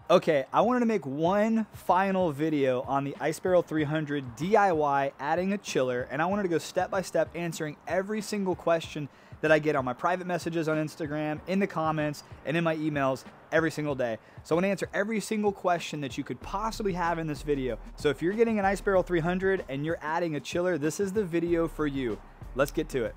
Okay, I wanted to make one final video on the Ice Barrel 300 DIY adding a chiller, and I wanted to go step by step answering every single question that I get on my private messages on Instagram, in the comments, and in my emails every single day. So I want to answer every single question that you could possibly have in this video. So if you're getting an Ice Barrel 300 and you're adding a chiller, this is the video for you. Let's get to it.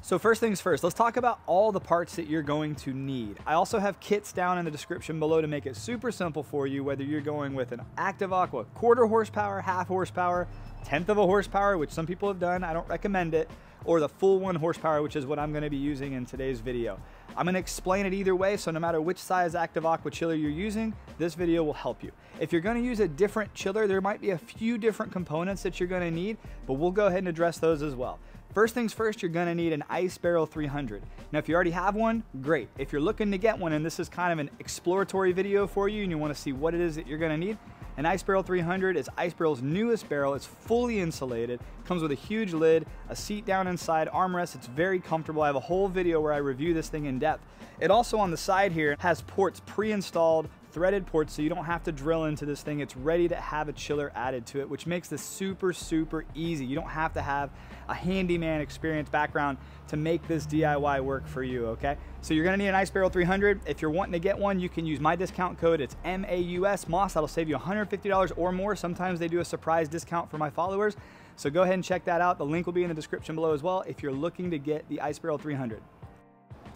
So first things first, let's talk about all the parts that you're going to need. I also have kits down in the description below to make it super simple for you, whether you're going with an Active Aqua 1/4 horsepower, 1/2 horsepower, 1/10 of a horsepower, which some people have done, I don't recommend it, or the full 1 horsepower, which is what I'm gonna be using in today's video. I'm gonna explain it either way, so no matter which size Active Aqua chiller you're using, this video will help you. If you're gonna use a different chiller, there might be a few different components that you're gonna need, but we'll go ahead and address those as well. First things first, you're gonna need an Ice Barrel 300. Now, if you already have one, great. If you're looking to get one, and this is kind of an exploratory video for you, and you wanna see what it is that you're gonna need, an Ice Barrel 300 is Ice Barrel's newest barrel. It's fully insulated, comes with a huge lid, a seat down inside, armrest. It's very comfortable. I have a whole video where I review this thing in depth. It also on the side here has ports pre-installed, threaded ports, so you don't have to drill into this thing. It's ready to have a chiller added to it, which makes this super, super easy. You don't have to have a handyman experience background to make this DIY work for you, okay? So you're gonna need an Ice Barrel 300. If you're wanting to get one, you can use my discount code. It's MAUS, MOS. That'll save you $150 or more. Sometimes they do a surprise discount for my followers. So go ahead and check that out. The link will be in the description below as well if you're looking to get the Ice Barrel 300.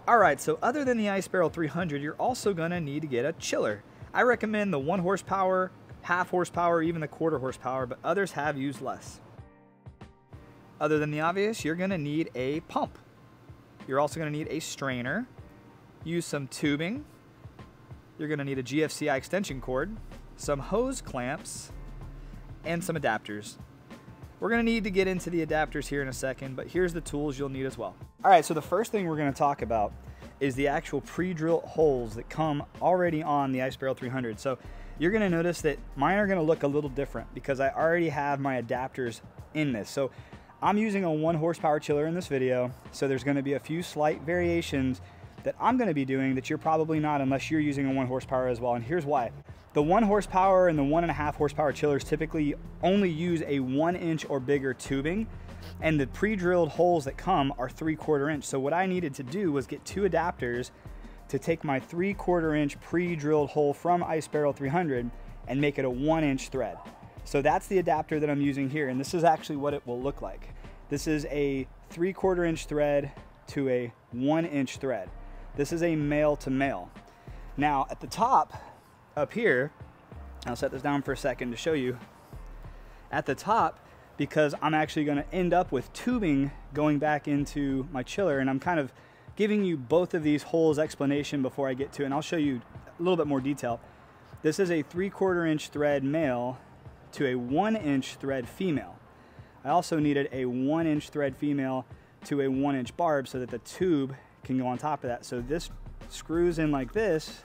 All right, so other than the Ice Barrel 300, you're also gonna need to get a chiller. I recommend the 1 horsepower, 1/2 horsepower, even the 1/4 horsepower, but others have used less. Other than the obvious, you're gonna need a pump. You're also gonna need a strainer, use some tubing. You're gonna need a GFCI extension cord, some hose clamps, and some adapters. We're gonna need to get into the adapters here in a second, but here's the tools you'll need as well. All right, so the first thing we're gonna talk about is the actual pre-drilled holes that come already on the Ice Barrel 300. So you're gonna notice that mine are gonna look a little different because I already have my adapters in this. So I'm using a 1 horsepower chiller in this video, so there's gonna be a few slight variations that I'm gonna be doing that you're probably not unless you're using a 1 horsepower as well, and here's why. The 1 horsepower and the 1.5 horsepower chillers typically only use a 1-inch or bigger tubing, and the pre-drilled holes that come are 3/4 inch. So what I needed to do was get 2 adapters to take my 3/4 inch pre-drilled hole from Ice Barrel 300 and make it a 1-inch thread. So that's the adapter that I'm using here, and this is actually what it will look like. This is a 3/4 inch thread to a 1-inch thread. This is a male to male. Now at the top up here, I'll set this down for a second to show you. At the top, because I'm actually gonna end up with tubing going back into my chiller, and I'm kind of giving you both of these holes explanation before I get to it, and I'll show you a little bit more detail. This is a 3/4 inch thread male to a 1-inch thread female. I also needed a 1-inch thread female to a 1-inch barb so that the tube can go on top of that. So this screws in like this,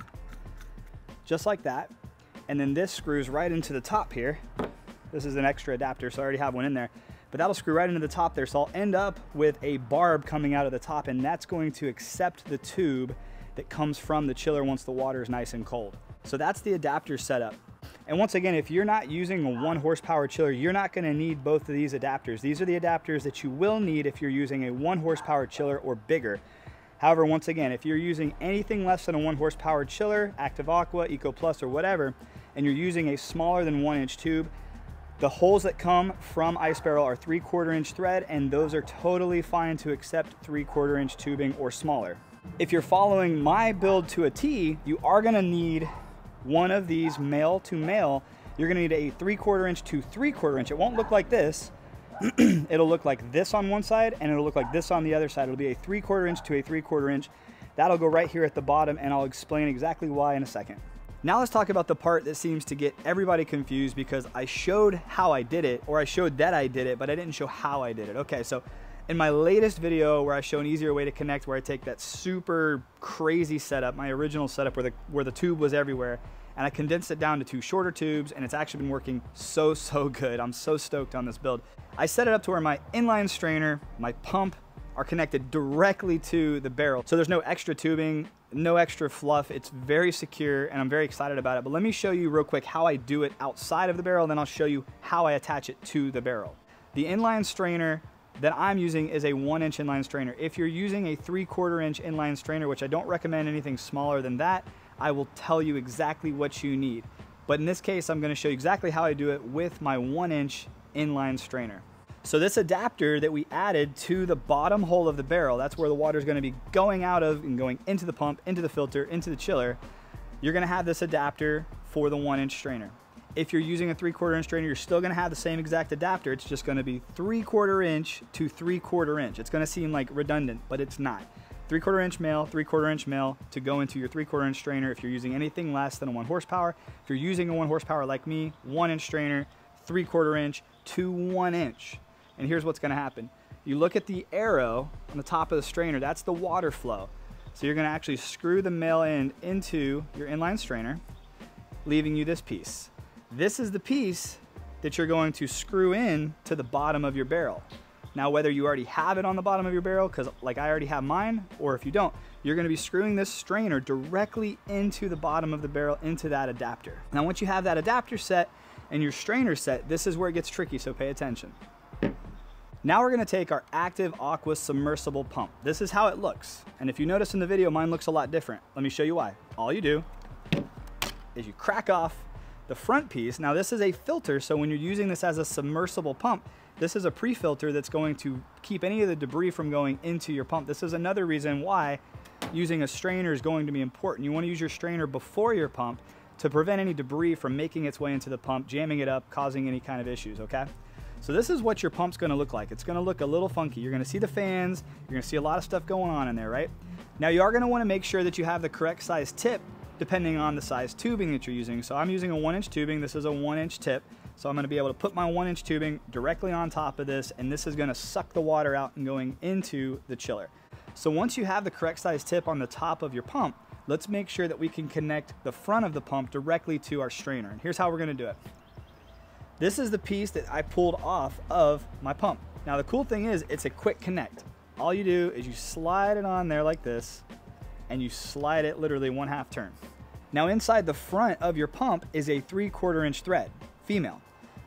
just like that, and then this screws right into the top here. This is an extra adapter, so I already have one in there, but that'll screw right into the top there. So I'll end up with a barb coming out of the top, and that's going to accept the tube that comes from the chiller once the water is nice and cold. So that's the adapter setup. And once again, if you're not using a 1 horsepower chiller, you're not gonna need both of these adapters. These are the adapters that you will need if you're using a 1 horsepower chiller or bigger. However, once again, if you're using anything less than a 1 horsepower chiller, Active Aqua, Eco Plus, or whatever, and you're using a smaller than 1-inch tube, the holes that come from Ice Barrel are 3/4 inch thread, and those are totally fine to accept 3/4 inch tubing or smaller. If you're following my build to a T, you are gonna need one of these male to male. You're gonna need a 3/4 inch to 3/4 inch. It won't look like this. It'll look like this on one side, and it'll look like this on the other side. It'll be a 3/4 inch to a 3/4 inch. That'll go right here at the bottom, and I'll explain exactly why in a second. Now let's talk about the part that seems to get everybody confused, because I showed how I did it, or I showed that I did it, but I didn't show how I did it. Okay, so in my latest video where I show an easier way to connect, where I take that super crazy setup, my original setup where the tube was everywhere, and I condensed it down to 2 shorter tubes, and it's actually been working so good. I'm so stoked on this build. I set it up to where my inline strainer, my pump are connected directly to the barrel. So there's no extra tubing, no extra fluff. It's very secure, and I'm very excited about it. But let me show you real quick how I do it outside of the barrel, then I'll show you how I attach it to the barrel. The inline strainer that I'm using is a 1-inch inline strainer. If you're using a 3/4 inch inline strainer, which I don't recommend anything smaller than that, I will tell you exactly what you need. But in this case, I'm gonna show you exactly how I do it with my 1-inch inline strainer. So this adapter that we added to the bottom hole of the barrel, that's where the water is going to be going out of and going into the pump, into the filter, into the chiller. You're going to have this adapter for the 1-inch strainer. If you're using a 3/4 inch strainer, you're still going to have the same exact adapter. It's just going to be 3/4 inch to 3/4 inch. It's going to seem like redundant, but it's not. 3/4 inch male, 3/4 inch male to go into your 3/4 inch strainer if you're using anything less than a 1 horsepower. If you're using a 1 horsepower like me, 1-inch strainer, 3/4 inch to 1 inch. And here's what's gonna happen. You look at the arrow on the top of the strainer, that's the water flow. So you're gonna actually screw the male end into your inline strainer, leaving you this piece. This is the piece that you're going to screw in to the bottom of your barrel. Now, whether you already have it on the bottom of your barrel, because like I already have mine, or if you don't, you're gonna be screwing this strainer directly into the bottom of the barrel, into that adapter. Now, once you have that adapter set and your strainer set, this is where it gets tricky, so pay attention. Now we're gonna take our Active Aqua submersible pump. This is how it looks. And if you notice in the video, mine looks a lot different. Let me show you why. All you do is you crack off the front piece. Now this is a filter, so when you're using this as a submersible pump, this is a pre-filter that's going to keep any of the debris from going into your pump. This is another reason why using a strainer is going to be important. You wanna use your strainer before your pump to prevent any debris from making its way into the pump, jamming it up, causing any kind of issues, okay? So this is what your pump's gonna look like. It's gonna look a little funky. You're gonna see the fans, you're gonna see a lot of stuff going on in there, right? Now you are gonna wanna make sure that you have the correct size tip depending on the size tubing that you're using. So I'm using a 1-inch tubing, this is a 1-inch tip. So I'm gonna be able to put my 1-inch tubing directly on top of this, and this is gonna suck the water out and going into the chiller. So once you have the correct size tip on the top of your pump, let's make sure that we can connect the front of the pump directly to our strainer. And here's how we're gonna do it. This is the piece that I pulled off of my pump. Now the cool thing is, it's a quick connect. All you do is you slide it on there like this, and you slide it literally 1/2 turn. Now inside the front of your pump is a 3/4 inch thread, female.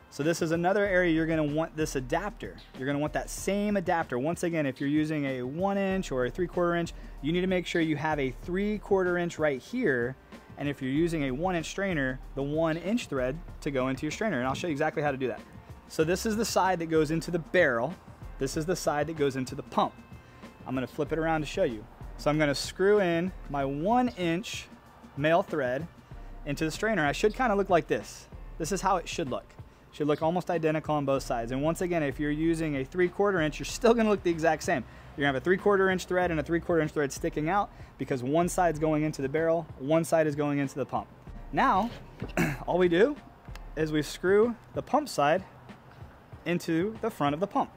So this is another area you're gonna want this adapter. You're gonna want that same adapter. Once again, if you're using a 1-inch or a 3/4 inch, you need to make sure you have a 3/4 inch right here. And if you're using a 1-inch strainer, the 1-inch thread to go into your strainer. And I'll show you exactly how to do that. So this is the side that goes into the barrel. This is the side that goes into the pump. I'm gonna flip it around to show you. So I'm gonna screw in my 1-inch male thread into the strainer. I should kind of look like this. This is how it should look. It should look almost identical on both sides. And once again, if you're using a 3/4 inch, you're still gonna look the exact same. You're gonna have a 3/4 inch thread and a 3/4 inch thread sticking out because one side's going into the barrel, one side is going into the pump. Now, all we do is we screw the pump side into the front of the pump.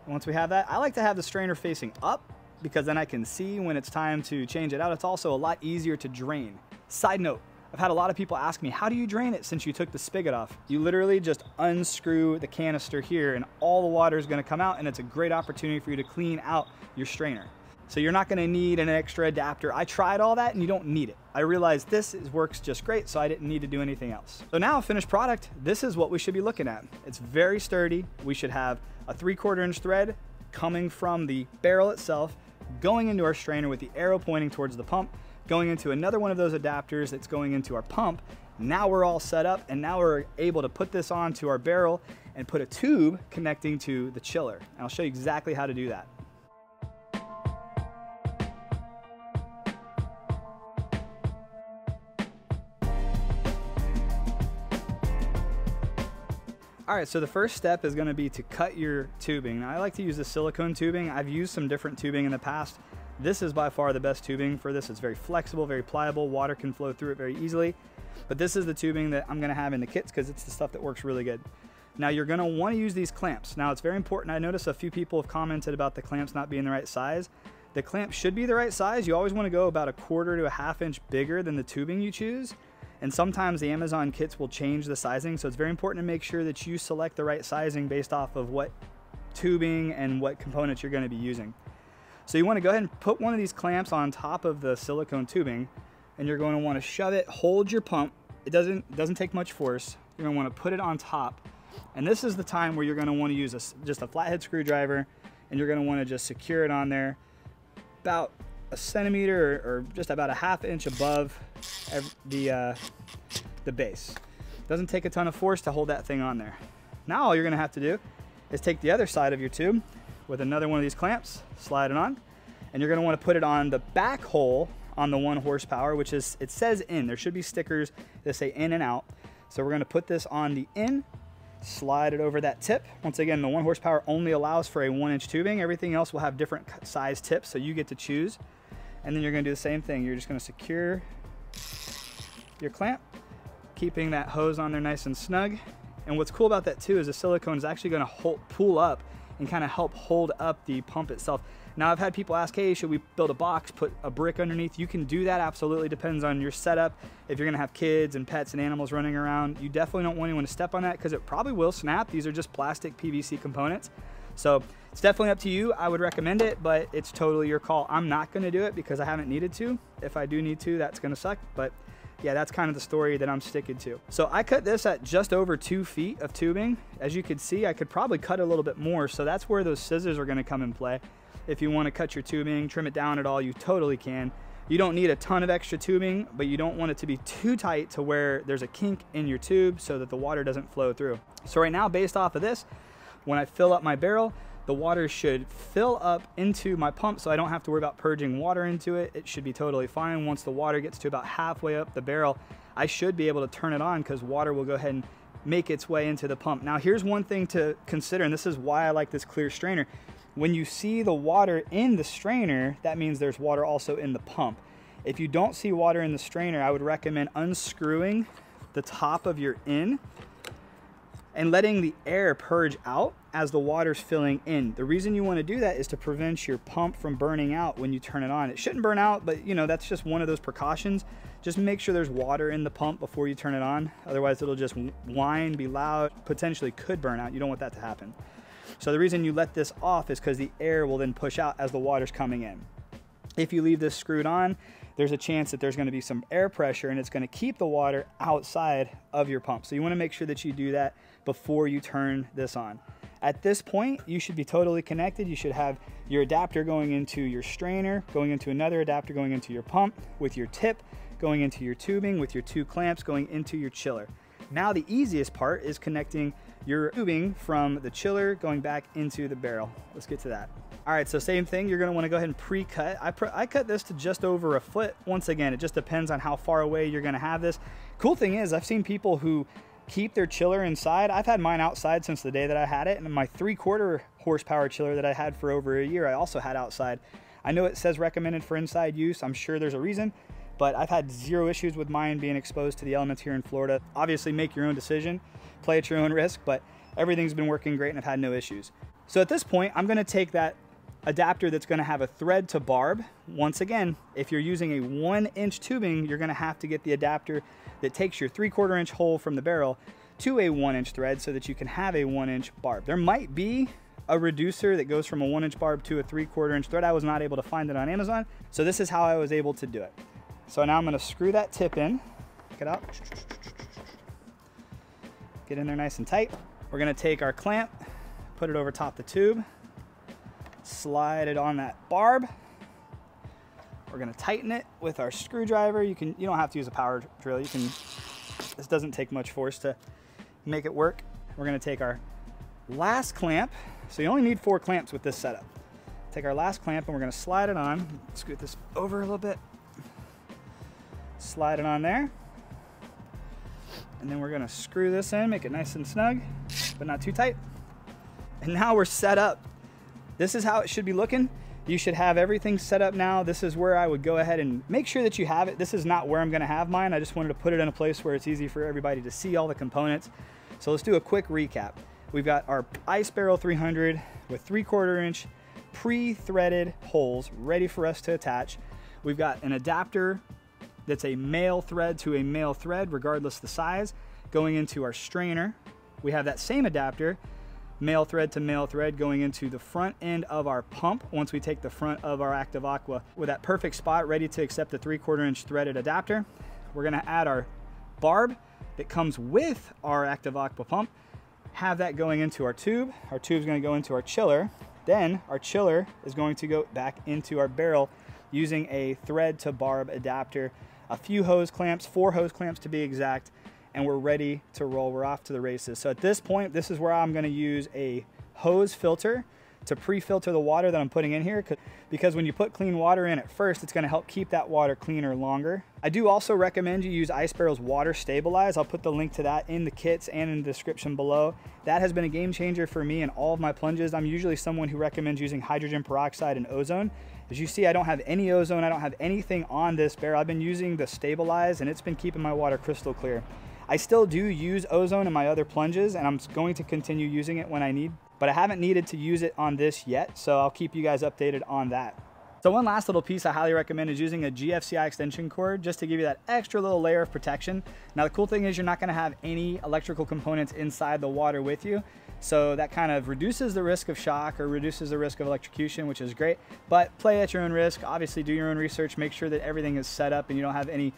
Once we have that, I like to have the strainer facing up because then I can see when it's time to change it out. It's also a lot easier to drain. Side note, I've had a lot of people ask me, how do you drain it since you took the spigot off? You literally just unscrew the canister here and all the water is gonna come out, and it's a great opportunity for you to clean out your strainer. So you're not gonna need an extra adapter. I tried all that and you don't need it. I realized this works just great, so I didn't need to do anything else. So now, finished product, this is what we should be looking at. It's very sturdy. We should have a 3/4 inch thread coming from the barrel itself, going into our strainer with the arrow pointing towards the pump, going into another one of those adapters that's going into our pump. Now we're all set up, and now we're able to put this onto our barrel and put a tube connecting to the chiller. And I'll show you exactly how to do that. All right, so the first step is gonna be to cut your tubing. Now, I like to use the silicone tubing. I've used some different tubing in the past. This is by far the best tubing for this. It's very flexible, very pliable. Water can flow through it very easily. But this is the tubing that I'm gonna have in the kits because it's the stuff that works really good. Now, you're gonna wanna use these clamps. Now, it's very important. I noticed a few people have commented about the clamps not being the right size. The clamp should be the right size. You always wanna go about 1/4 to 1/2 inch bigger than the tubing you choose. And sometimes the Amazon kits will change the sizing, so it's very important to make sure that you select the right sizing based off of what tubing and what components you're going to be using. So you want to go ahead and put one of these clamps on top of the silicone tubing, and you're going to want to shove it, hold your pump. It doesn't take much force. You're going to want to put it on top, and this is the time where you're going to want to use just a flathead screwdriver, and you're going to want to just secure it on there about a centimeter or just about a ½ inch above the base. Doesn't take a ton of force to hold that thing on there. Now all you're going to have to do is take the other side of your tube with another one of these clamps, slide it on, and you're going to want to put it on the back hole on the 1 horsepower, which is, it says in. There should be stickers that say in and out. So we're going to put this on the in, slide it over that tip. Once again, the 1 horsepower only allows for a 1-inch tubing. Everything else will have different size tips, so you get to choose. And then you're going to do the same thing. You're just going to secure your clamp, keeping that hose on there nice and snug. And what's cool about that too is the silicone is actually going to pull up and kind of help hold up the pump itself. Now I've had people ask, hey, should we build a box, put a brick underneath? You can do that, absolutely. Depends on your setup. If you're gonna have kids and pets and animals running around, you definitely don't want anyone to step on that because it probably will snap. These are just plastic PVC components. So it's definitely up to you. I would recommend it, but it's totally your call. I'm not gonna do it because I haven't needed to. If I do need to, that's gonna suck. But yeah, that's kind of the story that I'm sticking to. So I cut this at just over 2 feet of tubing. As you can see, I could probably cut a little bit more. So that's where those scissors are gonna come in play. If you want to cut your tubing, trim it down at all, you totally can. You don't need a ton of extra tubing, but you don't want it to be too tight to where there's a kink in your tube so that the water doesn't flow through. So right now, based off of this, when I fill up my barrel, the water should fill up into my pump so I don't have to worry about purging water into it. It should be totally fine. Once the water gets to about halfway up the barrel, I should be able to turn it on because water will go ahead and make its way into the pump. Now here's one thing to consider, and this is why I like this clear strainer. When you see the water in the strainer, that means there's water also in the pump. If you don't see water in the strainer, I would recommend unscrewing the top of your in and letting the air purge out as the water's filling in. The reason you want to do that is to prevent your pump from burning out when you turn it on. It shouldn't burn out, but you know, that's just one of those precautions. Just make sure there's water in the pump before you turn it on. Otherwise it'll just whine, be loud, potentially could burn out. You don't want that to happen. So the reason you let this off is because the air will then push out as the water's coming in. If you leave this screwed on, there's a chance that there's going to be some air pressure and it's going to keep the water outside of your pump. So you want to make sure that you do that before you turn this on. At this point, you should be totally connected. You should have your adapter going into your strainer, going into another adapter going into your pump, with your tip going into your tubing, with your 2 clamps going into your chiller. Now the easiest part is connecting your tubing from the chiller going back into the barrel. Let's get to that. All right, so same thing, you're gonna wanna go ahead and pre-cut. I cut this to just over 1 foot. Once again, it just depends on how far away you're gonna have this. Cool thing is, I've seen people who keep their chiller inside. I've had mine outside since the day that I had it, and my 3/4 horsepower chiller that I had for over a year, I also had outside. I know it says recommended for inside use. I'm sure there's a reason, but I've had 0 issues with mine being exposed to the elements here in Florida. Obviously, make your own decision, play at your own risk, but everything's been working great and I've had no issues. So at this point, I'm gonna take that adapter that's gonna have a thread to barb. Once again, if you're using a 1-inch tubing, you're gonna have to get the adapter that takes your 3/4 inch hole from the barrel to a 1-inch thread so that you can have a 1-inch barb. There might be a reducer that goes from a 1-inch barb to a 3/4 inch thread. I was not able to find it on Amazon, so this is how I was able to do it. So now I'm gonna screw that tip in, take it out, get in there nice and tight. We're gonna take our clamp, put it over top the tube, slide it on that barb. We're gonna tighten it with our screwdriver. You don't have to use a power drill. This doesn't take much force to make it work. We're gonna take our last clamp. So you only need 4 clamps with this setup. Take our last clamp and we're gonna slide it on. Scoot this over a little bit. Slide it on there. And then we're gonna screw this in, make it nice and snug, but not too tight. And now we're set up. This is how it should be looking. You should have everything set up now. This is where I would go ahead and make sure that you have it. This is not where I'm gonna have mine. I just wanted to put it in a place where it's easy for everybody to see all the components. So let's do a quick recap. We've got our Ice Barrel 300 with 3/4 inch pre-threaded holes ready for us to attach. We've got an adapter that's a male thread to a male thread, regardless the size, going into our strainer. We have that same adapter, male thread to male thread, going into the front end of our pump once we take the front of our Active Aqua. With that perfect spot ready to accept the 3/4 inch threaded adapter, we're gonna add our barb that comes with our Active Aqua pump, have that going into our tube. Our tube's gonna go into our chiller. Then our chiller is going to go back into our barrel using a thread to barb adapter, a few hose clamps, 4 hose clamps to be exact, and we're ready to roll. We're off to the races. So at this point, this is where I'm gonna use a hose filter to pre-filter the water that I'm putting in here, because when you put clean water in at first, it's gonna help keep that water cleaner longer. I do also recommend you use Ice Barrel's Water Stabilize. I'll put the link to that in the kits and in the description below. That has been a game changer for me in all of my plunges. I'm usually someone who recommends using hydrogen peroxide and ozone. As you see, I don't have any ozone, I don't have anything on this barrel. I've been using the Stabilize and it's been keeping my water crystal clear. I still do use ozone in my other plunges and I'm going to continue using it when I need, but I haven't needed to use it on this yet, so I'll keep you guys updated on that. So one last little piece I highly recommend is using a GFCI extension cord just to give you that extra little layer of protection. Now the cool thing is you're not gonna have any electrical components inside the water with you, so that kind of reduces the risk of shock or reduces the risk of electrocution, which is great, but play at your own risk. Obviously do your own research, make sure that everything is set up and you don't have any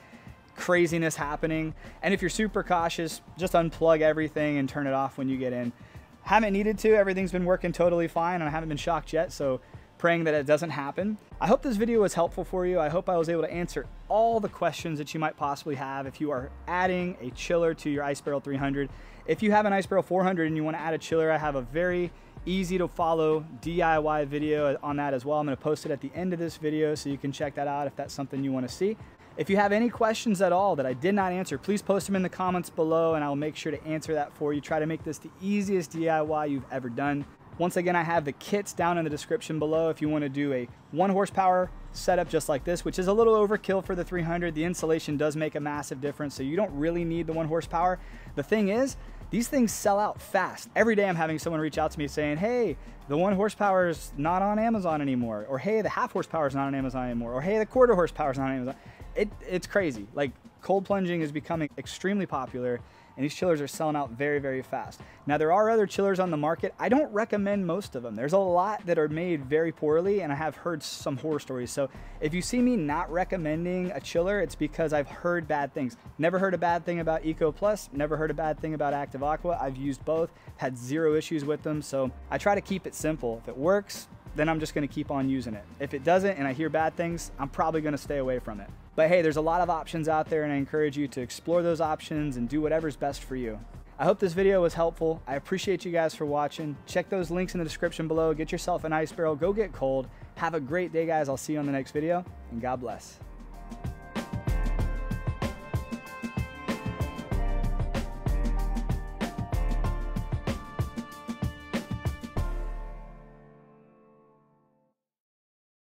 craziness happening. And if you're super cautious, just unplug everything and turn it off when you get in. Haven't needed to, everything's been working totally fine and I haven't been shocked yet, so praying that it doesn't happen. I hope this video was helpful for you. I hope I was able to answer all the questions that you might possibly have if you are adding a chiller to your Ice Barrel 300. If you have an Ice Barrel 400 and you want to add a chiller, I have a very easy to follow DIY video on that as well. I'm going to post it at the end of this video so you can check that out if that's something you want to see. If you have any questions at all that I did not answer, please post them in the comments below and I'll make sure to answer that for you. Try to make this the easiest DIY you've ever done. Once again, I have the kits down in the description below if you want to do a 1 horsepower setup just like this, which is a little overkill for the 300. The insulation does make a massive difference, so you don't really need the 1 horsepower. The thing is, these things sell out fast. Every day I'm having someone reach out to me saying, hey, the 1 horsepower is not on Amazon anymore, or hey, the 1/2 horsepower is not on Amazon anymore, or hey, the 1/4 horsepower is not on Amazon. It's crazy. Like, cold plunging is becoming extremely popular and these chillers are selling out very, very fast. Now there are other chillers on the market. I don't recommend most of them. There's a lot that are made very poorly and I have heard some horror stories. So if you see me not recommending a chiller, it's because I've heard bad things. Never heard a bad thing about Eco Plus, never heard a bad thing about Active Aqua. I've used both, had 0 issues with them. So I try to keep it simple. If it works, then I'm just gonna keep on using it. If it doesn't and I hear bad things, I'm probably gonna stay away from it. But hey, there's a lot of options out there and I encourage you to explore those options and do whatever's best for you. I hope this video was helpful. I appreciate you guys for watching. Check those links in the description below. Get yourself an Ice Barrel, go get cold. Have a great day, guys. I'll see you on the next video and God bless.